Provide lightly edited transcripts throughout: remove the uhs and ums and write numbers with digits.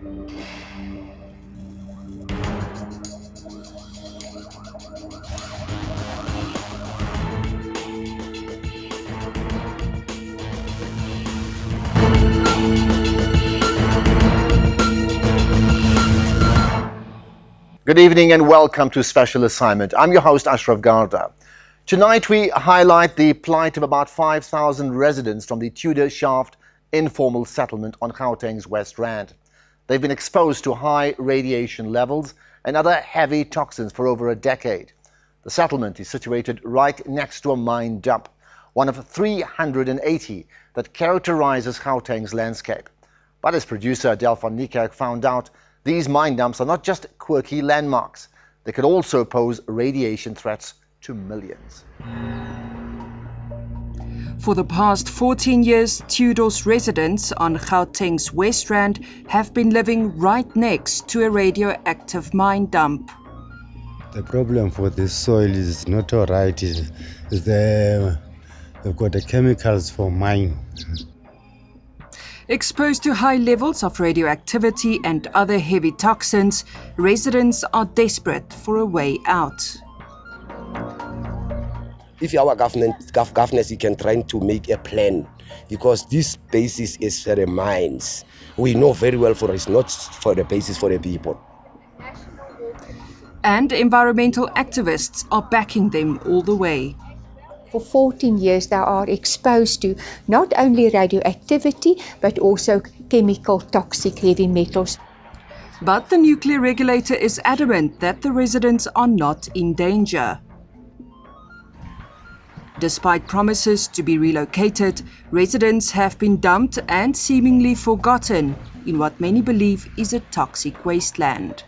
Good evening and welcome to Special Assignment. I'm your host Ashraf Garda. Tonight we highlight the plight of about 5,000 residents from the Tudor Shaft informal settlement on Gauteng's West Rand. They've been exposed to high radiation levels and other heavy toxins for over a decade. The settlement is situated right next to a mine dump, one of 380 that characterizes Gauteng's landscape. But as producer Adele van Niekerk found out, these mine dumps are not just quirky landmarks. They could also pose radiation threats to millions. For the past 14 years, Tudor's residents on Gauteng's West Rand have been living right next to a radioactive mine dump. The problem for this soil is not all right. They've got the chemicals for mine. Exposed to high levels of radioactivity and other heavy toxins, residents are desperate for a way out. If our governors can try to make a plan, because this basis is for the mines. We know very well it's not for the basis for the people. And environmental activists are backing them all the way. For 14 years they are exposed to not only radioactivity but also chemical toxic heavy metals. But the nuclear regulator is adamant that the residents are not in danger. Despite promises to be relocated, residents have been dumped and seemingly forgotten in what many believe is a toxic wasteland.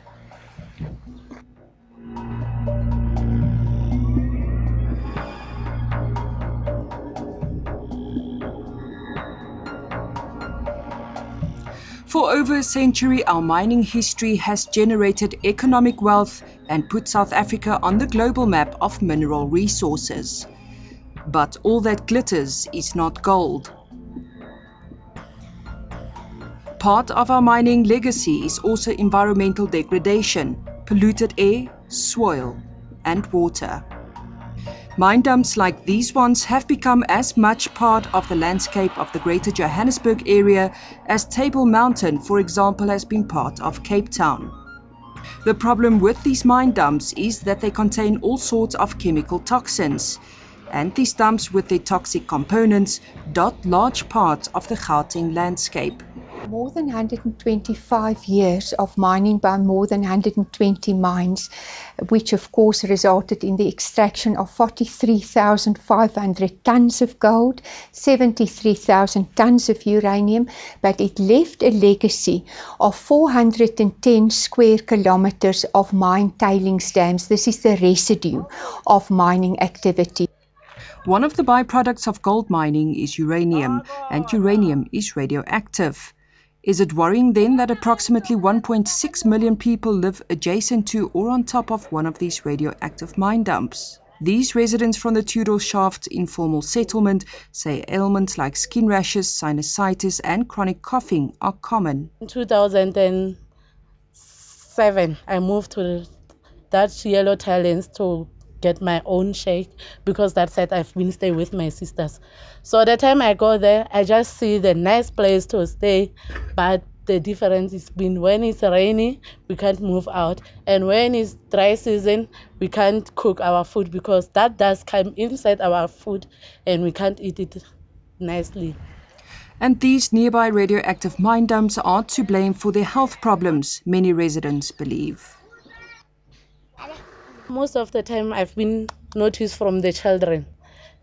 For over a century, our mining history has generated economic wealth and put South Africa on the global map of mineral resources. But all that glitters is not gold. Part of our mining legacy is also environmental degradation, polluted air, soil, and water. Mine dumps like these ones have become as much part of the landscape of the Greater Johannesburg area as Table Mountain, for example, has been part of Cape Town. The problem with these mine dumps is that they contain all sorts of chemical toxins, and these dumps with their toxic components dot large parts of the Gauteng landscape. More than 125 years of mining by more than 120 mines, which of course resulted in the extraction of 43,500 tons of gold, 73,000 tons of uranium, but it left a legacy of 410 square kilometers of mine tailings dams. This is the residue of mining activity. One of the byproducts of gold mining is uranium, and uranium is radioactive. Is it worrying then that approximately 1.6 million people live adjacent to or on top of one of these radioactive mine dumps? These residents from the Tudor Shaft informal settlement say ailments like skin rashes, sinusitis and chronic coughing are common. In 2007, I moved to that yellow talents to get my own shake, because that said I've been staying with my sisters. So the time I go there, I just see the nice place to stay, but the difference is been when it's rainy, we can't move out, and when it's dry season, we can't cook our food because that does come inside our food and we can't eat it nicely. And these nearby radioactive mine dumps are to blame for their health problems, many residents believe. Most of the time I've been noticed from the children,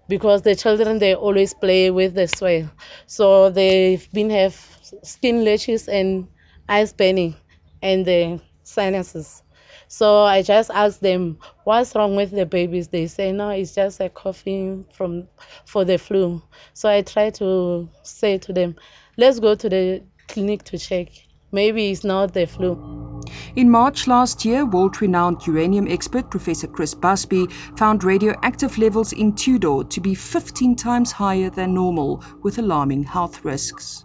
because the children, they always play with the soil. So they've been have skin rashes and eyes burning and the sinuses. So I just asked them, what's wrong with the babies? They say, no, it's just a coughing for the flu. So I try to say to them, let's go to the clinic to check. Maybe it's not the flu. In March last year, world-renowned uranium expert Professor Chris Busby found radioactive levels in Tudor to be 15 times higher than normal, with alarming health risks.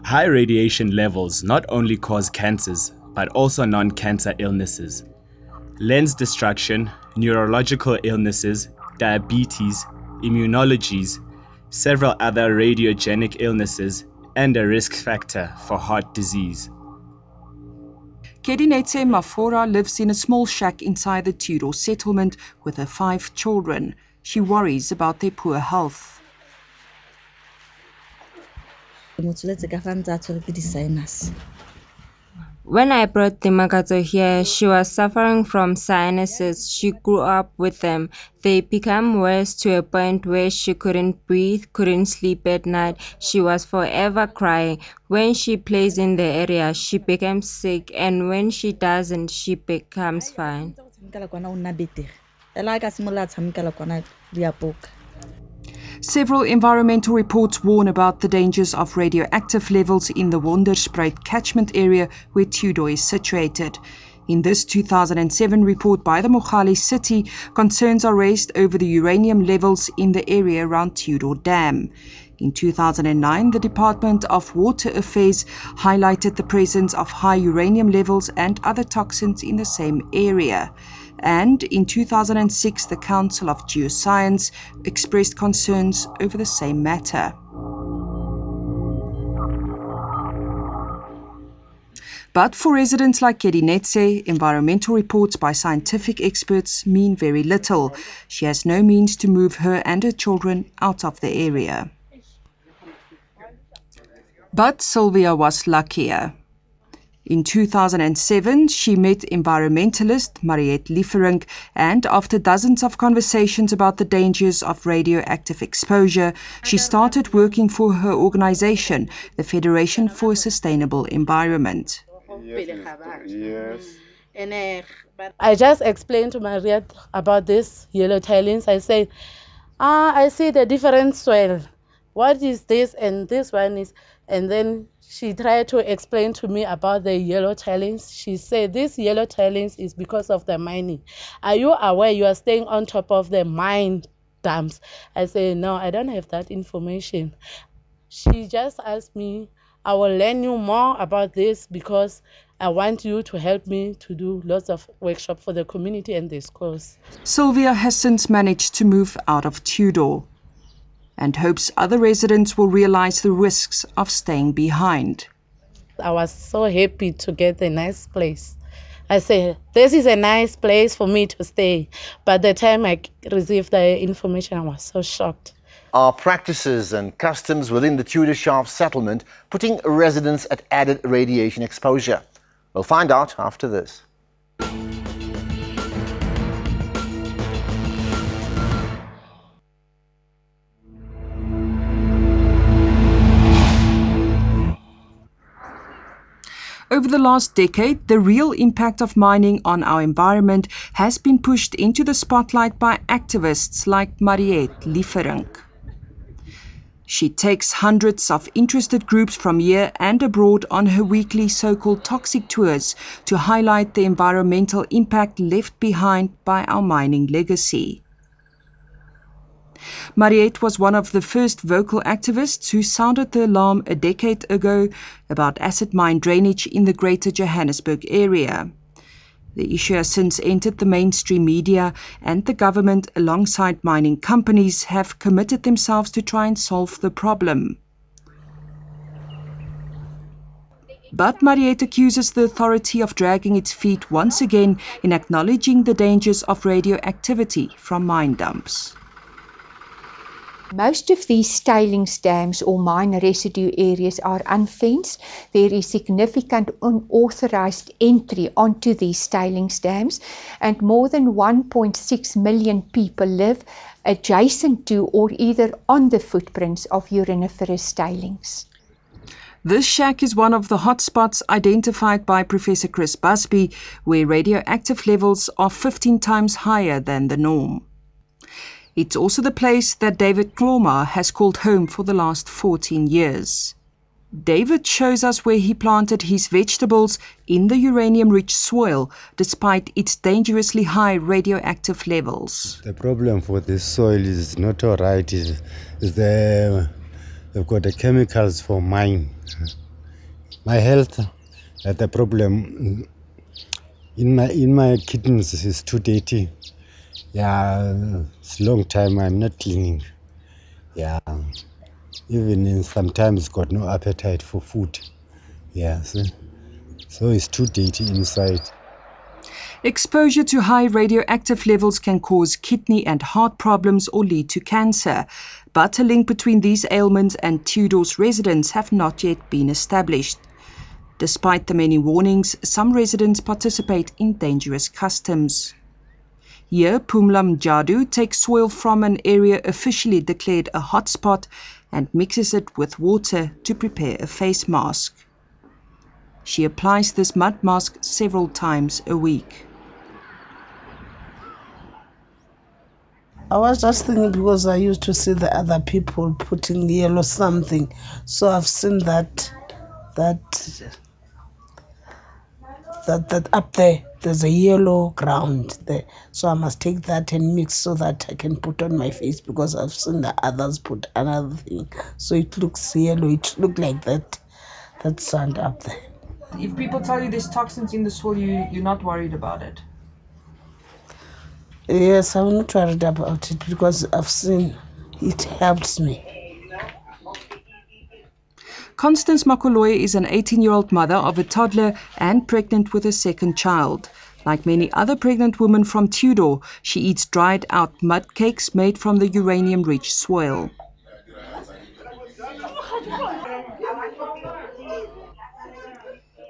High radiation levels not only cause cancers, but also non-cancer illnesses. Lens destruction, neurological illnesses, diabetes, immunologies, several other radiogenic illnesses, and a risk factor for heart disease. Kedinetse Mafora lives in a small shack inside the Tudor settlement with her 5 children. She worries about their poor health. When I brought the Magato here, she was suffering from sinuses. She grew up with them. They became worse to a point where she couldn't breathe, couldn't sleep at night. She was forever crying. When she plays in the area, she becomes sick, and when she doesn't, she becomes fine. Several environmental reports warn about the dangers of radioactive levels in the Wonderspruit catchment area where Tudor is situated. In this 2007 report by the Mogale City, concerns are raised over the uranium levels in the area around Tudor Dam. In 2009, the Department of Water Affairs highlighted the presence of high uranium levels and other toxins in the same area. And in 2006, the Council of Geoscience expressed concerns over the same matter. But for residents like Kedinetse, environmental reports by scientific experts mean very little. She has no means to move her and her children out of the area. But Sylvia was luckier. In 2007, she met environmentalist Mariette Lieferink, and after dozens of conversations about the dangers of radioactive exposure, she started working for her organization, the Federation for a Sustainable Environment. Yes. I just explained to Mariette about this yellow tailings. I said, I see the different soil. What is this and this one is, and then she tried to explain to me about the yellow tailings. She said this yellow tailings is because of the mining. Are you aware you are staying on top of the mine dumps? I said, no, I don't have that information. She just asked me, I will learn you more about this because I want you to help me to do lots of workshops for the community and the schools. Sylvia has since managed to move out of Tudor and hopes other residents will realize the risks of staying behind. I was so happy to get a nice place. I said, this is a nice place for me to stay. But the time I received the information, I was so shocked. Are practices and customs within the Tudor Shaft settlement putting residents at added radiation exposure? We'll find out after this. Over the last decade, the real impact of mining on our environment has been pushed into the spotlight by activists like Mariette Lieferink. She takes hundreds of interested groups from here and abroad on her weekly so-called toxic tours to highlight the environmental impact left behind by our mining legacy. Mariette was one of the first vocal activists who sounded the alarm a decade ago about acid mine drainage in the Greater Johannesburg area. The issue has since entered the mainstream media, and the government, alongside mining companies, have committed themselves to try and solve the problem. But Mariette accuses the authority of dragging its feet once again in acknowledging the dangers of radioactivity from mine dumps. Most of these tailings dams or mine residue areas are unfenced. There is significant unauthorized entry onto these tailings dams, and more than 1.6 million people live adjacent to or either on the footprints of uraniferous tailings. This shack is one of the hotspots identified by Professor Chris Busby, where radioactive levels are 15 times higher than the norm. It's also the place that David Kloma has called home for the last 14 years. David shows us where he planted his vegetables in the uranium-rich soil, despite its dangerously high radioactive levels. The problem for this soil is not all right. They've got the chemicals for mine. My health, the problem in my kidneys is too dirty. Yeah, it's a long time I'm not cleaning. Yeah, even sometimes got no appetite for food. Yeah, so it's too dirty inside. Exposure to high radioactive levels can cause kidney and heart problems or lead to cancer, but a link between these ailments and Tudor's residents have not yet been established. Despite the many warnings, some residents participate in dangerous customs. Here, Pumla Mjadu takes soil from an area officially declared a hotspot and mixes it with water to prepare a face mask. She applies this mud mask several times a week. I was just thinking because I used to see the other people putting yellow something, so I've seen that up there, there's a yellow ground there, so I must take that and mix so that I can put on my face, because I've seen the others put another thing, so it looks yellow. It looks like that sand up there. If people tell you there's toxins in the soil, you're not worried about it? Yes, I'm not worried about it because I've seen it helps me. Constance Makoloye is an 18-year-old mother of a toddler and pregnant with a second child. Like many other pregnant women from Tudor, she eats dried out mud cakes made from the uranium-rich soil.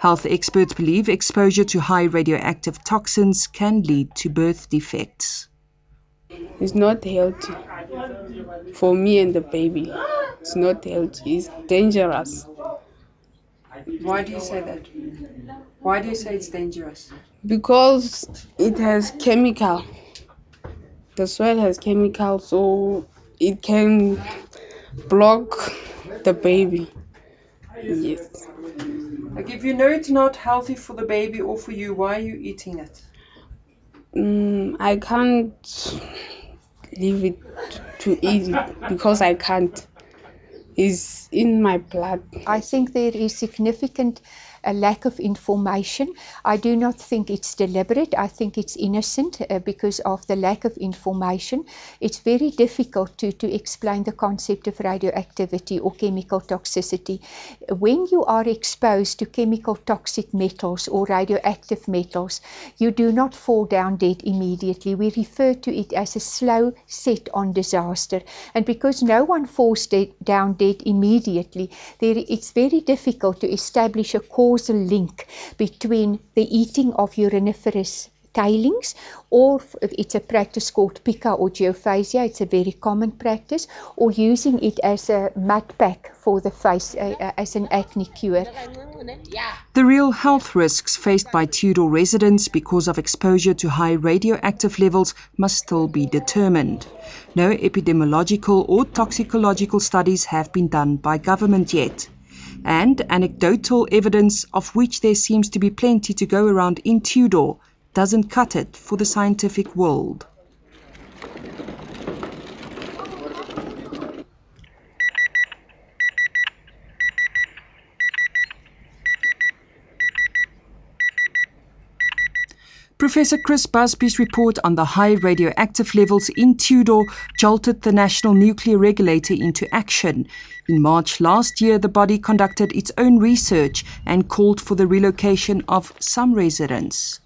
Health experts believe exposure to high radioactive toxins can lead to birth defects. It's not healthy for me and the baby. It's not healthy. It's dangerous. Why do you say that? Why do you say it's dangerous? Because it has chemical. The soil has chemical, so it can block the baby. Yes. Like if you know it's not healthy for the baby or for you, why are you eating it? I can't leave it to eat it because I can't. It's in my blood. I think there is significant lack of information. I do not think it's deliberate. I think it's innocent because of the lack of information. It's very difficult to explain the concept of radioactivity or chemical toxicity. When you are exposed to chemical toxic metals or radioactive metals, you do not fall down dead immediately. We refer to it as a slow set-on disaster. And because no one falls down dead immediately, it's very difficult to establish a causal link between the eating of uriniferous tailings, or it's a practice called pica or geophasia. It's a very common practice, or using it as a mud pack for the face as an acne cure. The real health risks faced by Tudor residents because of exposure to high radioactive levels must still be determined. No epidemiological or toxicological studies have been done by government yet. And anecdotal evidence, of which there seems to be plenty to go around in Tudor, doesn't cut it for the scientific world. Professor Chris Busby's report on the high radioactive levels in Tudor jolted the National Nuclear Regulator into action. In March last year, the body conducted its own research and called for the relocation of some residents.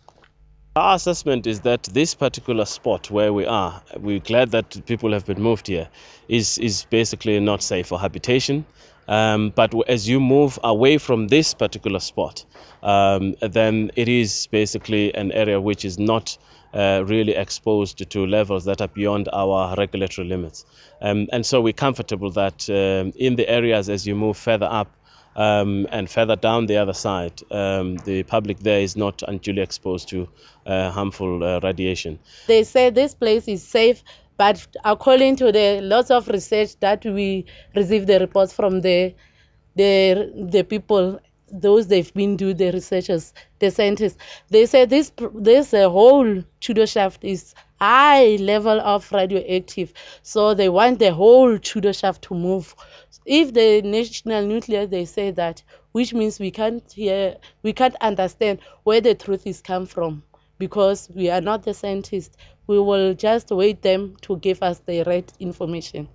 Our assessment is that this particular spot where we are, we're glad that people have been moved here, is basically not safe for habitation. But as you move away from this particular spot, then it is basically an area which is not really exposed to levels that are beyond our regulatory limits. And so we're comfortable that in the areas as you move further up and further down the other side, the public there is not unduly exposed to harmful radiation. They say this place is safe, but according to the lots of research that we receive the reports from the people, those they've been doing the researchers, the scientists, they say this whole Tudor shaft is high level of radioactive, so they want the whole Tudor shaft to move. If the National Nuclear, they say that which means we can't understand where the truth is come from, because we are not the scientists. We will just wait them to give us the right information.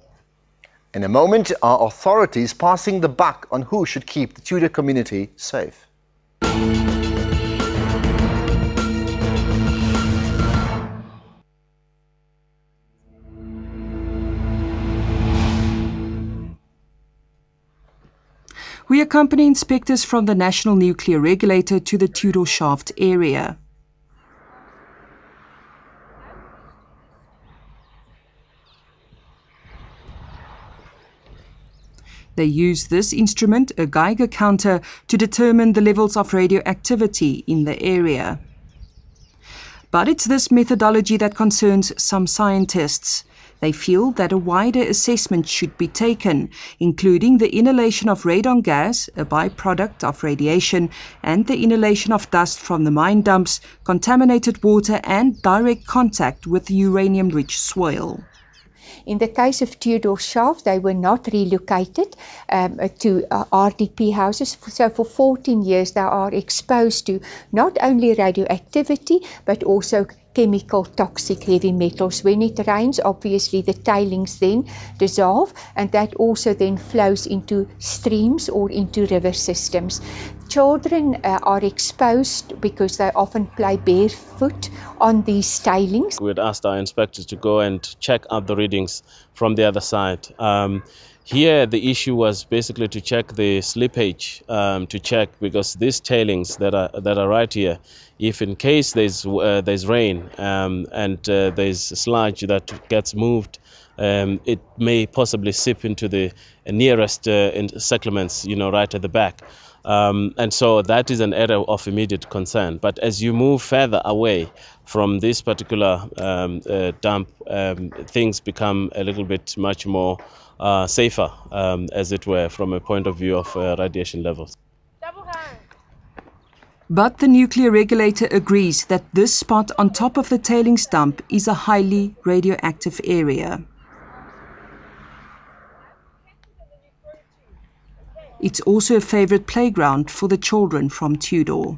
In a moment, are authorities passing the buck on who should keep the Tudor community safe? We accompany inspectors from the National Nuclear Regulator to the Tudor Shaft area. They use this instrument, a Geiger counter, to determine the levels of radioactivity in the area. But it's this methodology that concerns some scientists. They feel that a wider assessment should be taken, including the inhalation of radon gas, a byproduct of radiation, and the inhalation of dust from the mine dumps, contaminated water, and direct contact with the uranium-rich soil. In the case of Tudor Shaft, they were not relocated to RDP houses. So for 14 years, they are exposed to not only radioactivity, but also chemical toxic heavy metals. When it rains, obviously the tailings then dissolve, and that also then flows into streams or into river systems. Children are exposed because they often play barefoot on these tailings. We had asked our inspectors to go and check out the readings from the other side. Here the issue was basically to check the slippage, to check, because these tailings that are right here, if in case there's rain and there's sludge that gets moved, it may possibly seep into the nearest settlements, right at the back. And so that is an area of immediate concern. But as you move further away from this particular dump, things become a little bit much more safer, as it were, from a point of view of radiation levels. But the nuclear regulator agrees that this spot on top of the tailings dump is a highly radioactive area. It's also a favorite playground for the children from Tudor.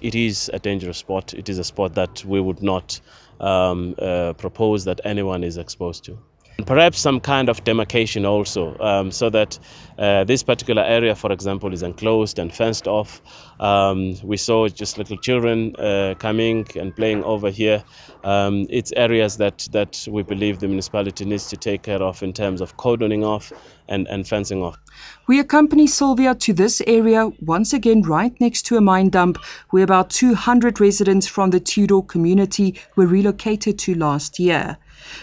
It is a dangerous spot. It is a spot that we would not propose that anyone is exposed to. Perhaps some kind of demarcation also, so that this particular area, for example, is enclosed and fenced off. We saw just little children coming and playing over here. It's areas that we believe the municipality needs to take care of in terms of cordoning off and fencing off. We accompany Sylvia to this area, once again right next to a mine dump, where about 200 residents from the Tudor community were relocated to last year.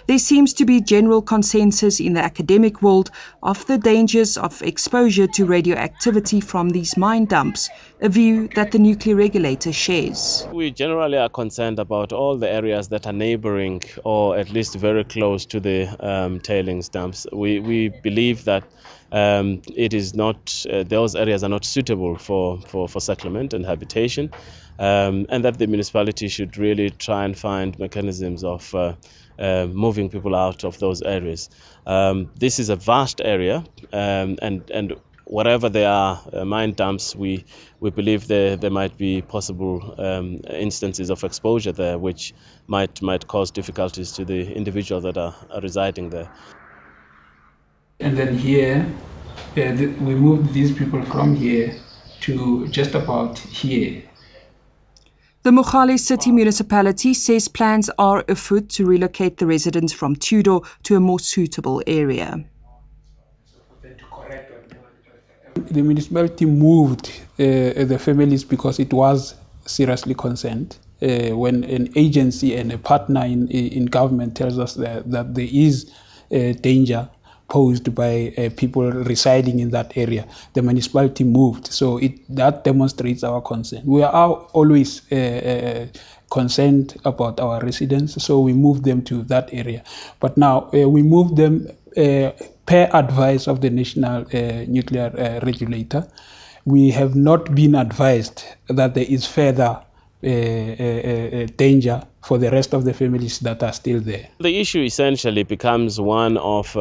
There seems to be general consensus in the academic world of the dangers of exposure to radioactivity from these mine dumps, a view that the nuclear regulator shares. We generally are concerned about all the areas that are neighboring or at least very close to the tailings dumps. We believe that it is not, those areas are not suitable for settlement and habitation, and that the municipality should really try and find mechanisms of moving people out of those areas. This is a vast area, and wherever there are mine dumps, we believe there might be possible instances of exposure there, which might cause difficulties to the individuals that are residing there. And then here, we moved these people from here to just about here. The Mogale City Municipality says plans are afoot to relocate the residents from Tudor to a more suitable area. The municipality moved the families because it was seriously concerned. When an agency and a partner in government tells us that there is danger posed by people residing in that area, the municipality moved. So that demonstrates our concern. We are always concerned about our residents, so we moved them to that area. But now we moved them per advice of the National Nuclear Regulator. We have not been advised that there is further danger for the rest of the families that are still there. The issue essentially becomes one of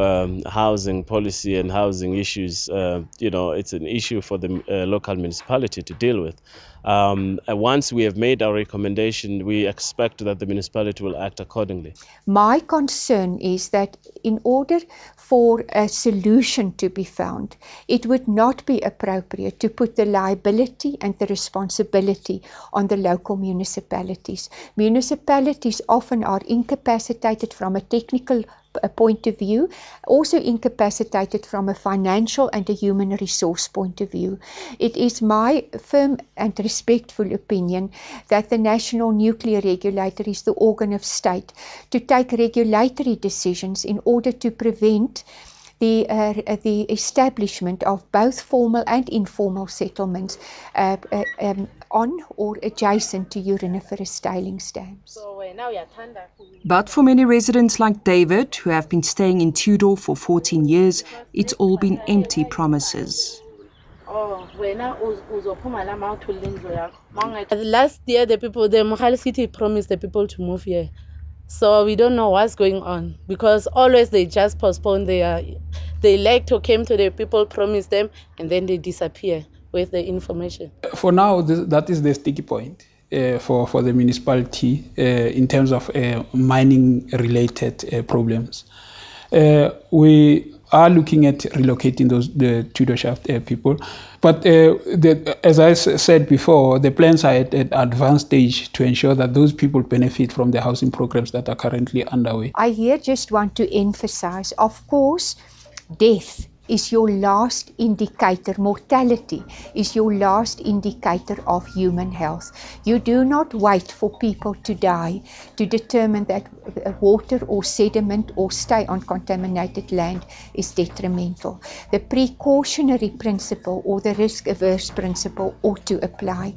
housing policy and housing issues. It's an issue for the local municipality to deal with. Once we have made our recommendation, we expect that the municipality will act accordingly. My concern is that in order for a solution to be found, it would not be appropriate to put the liability and the responsibility on the local municipalities. Municipalities often are incapacitated from a technical point of view, also incapacitated from a financial and a human resource point of view. It is my firm and respectful opinion that the National Nuclear Regulator is the organ of state to take regulatory decisions in order to prevent the establishment of both formal and informal settlements on or adjacent to uriniferous tailings dams. But for many residents like David, who have been staying in Tudor for 14 years, it's all been empty promises. Last year, the Mogale City promised the people to move here. So we don't know what's going on, because always they just postpone they elect or came to the people, promise them, and then they disappear with the information. For now, that is the sticky point for the municipality in terms of mining-related problems. We are looking at relocating the Tudor Shaft people, but as I said before, the plans are at an advanced stage to ensure that those people benefit from the housing programs that are currently underway. I here just want to emphasize, of course, death is your last indicator, mortality is your last indicator of human health. You do not wait for people to die to determine that water or sediment or stay on contaminated land is detrimental. The precautionary principle or the risk-averse principle ought to apply.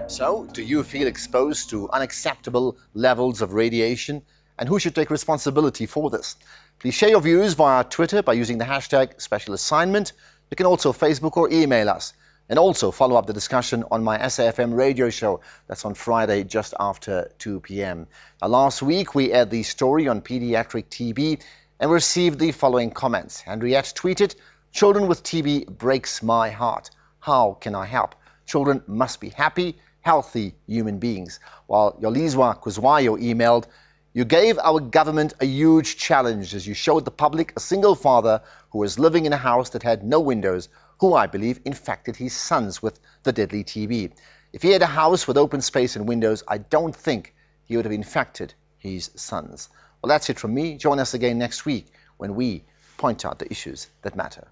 So, do you feel exposed to unacceptable levels of radiation? And who should take responsibility for this? Please share your views via Twitter by using the hashtag Special Assignment. You can also Facebook or email us. And also follow up the discussion on my SAFM radio show. That's on Friday just after 2 p.m. Now, last week we aired the story on pediatric TB and received the following comments. Henriette tweeted, "Children with TB breaks my heart. How can I help? Children must be happy, healthy human beings." While Yolizwa Kuzwayo emailed, "You gave our government a huge challenge as you showed the public a single father who was living in a house that had no windows, who I believe infected his sons with the deadly TB. If he had a house with open space and windows, I don't think he would have infected his sons." Well, that's it from me. Join us again next week when we point out the issues that matter.